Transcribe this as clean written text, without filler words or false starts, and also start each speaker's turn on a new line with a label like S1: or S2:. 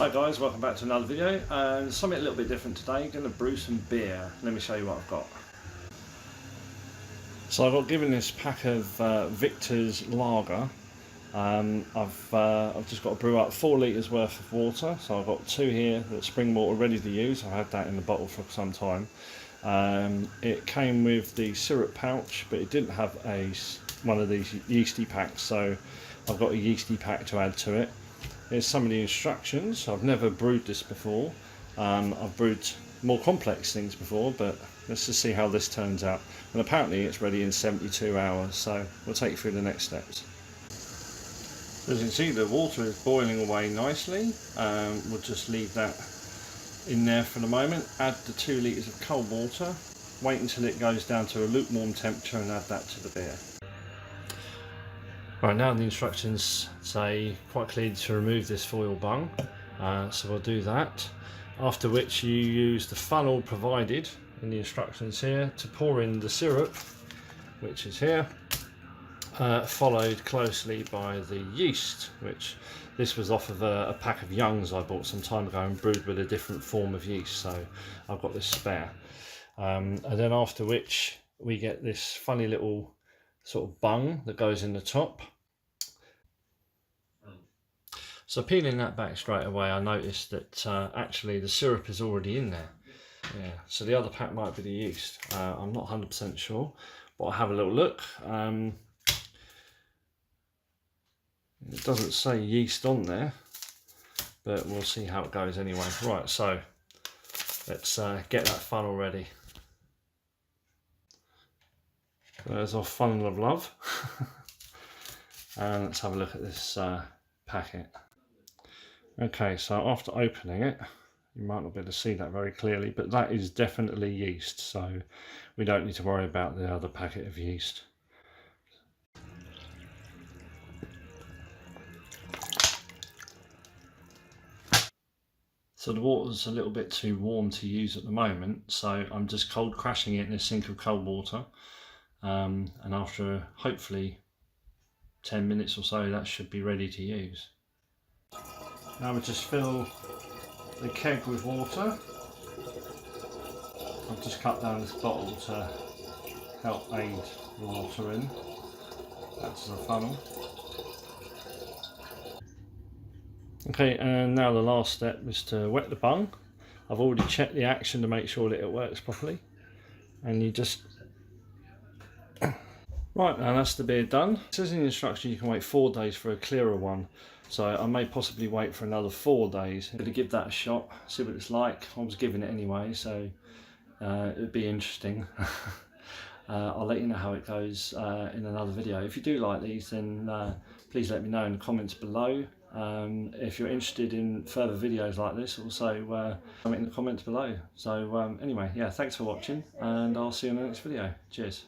S1: Hi guys, welcome back to another video. Something a little bit different today. Going to brew some beer. Let me show you what I've got. So I got given this pack of Victor's Lager. I've just got to brew up 4 litres worth of water. So I've got 2 here that's spring water ready to use. I've had that in the bottle for some time. It came with the syrup pouch, but it didn't have one of these yeasty packs, so I've got a yeasty pack to add to it. Here's some of the instructions. I've never brewed this before. I've brewed more complex things before, but let's just see how this turns out. And apparently it's ready in 72 hours, so we'll take you through the next steps. As you can see, the water is boiling away nicely. We'll just leave that in there for the moment. Add the 2 litres of cold water. Wait until it goes down to a lukewarm temperature and add that to the beer. Right, now the instructions say quite clearly to remove this foil bung, so we'll do that. After which you use the funnel provided in the instructions here to pour in the syrup, which is here, followed closely by the yeast, which this was off of a pack of Young's I bought some time ago and brewed with a different form of yeast, so I've got this spare. And then after which we get this funny little sort of bung that goes in the top. So peeling that back straight away, I noticed that actually the syrup is already in there. Yeah, so the other pack might be the yeast. I'm not 100% sure, but I'll have a little look. It doesn't say yeast on there, but we'll see how it goes anyway. Right, so let's get that funnel ready. There's our funnel of love. And let's have a look at this packet. Okay, so after opening it, you might not be able to see that very clearly, but that is definitely yeast, so we don't need to worry about the other packet of yeast. So the water's a little bit too warm to use at the moment, so I'm just cold crashing it in a sink of cold water. And after hopefully 10 minutes or so, that should be ready to use. Now we just fill the keg with water. I've just cut down this bottle to help aid the water in. That's the funnel. Okay, and now the last step is to wet the bung. I've already checked the action to make sure that it works properly. And you just... Right, now that's the beer done. It says in the instruction you can wait 4 days for a clearer one. So I may possibly wait for another 4 days. I'm going to give that a shot, see what it's like. I was giving it anyway, so it would be interesting. I'll let you know how it goes in another video. If you do like these, then please let me know in the comments below. If you're interested in further videos like this, also comment in the comments below. So anyway, yeah, thanks for watching, and I'll see you in the next video. Cheers.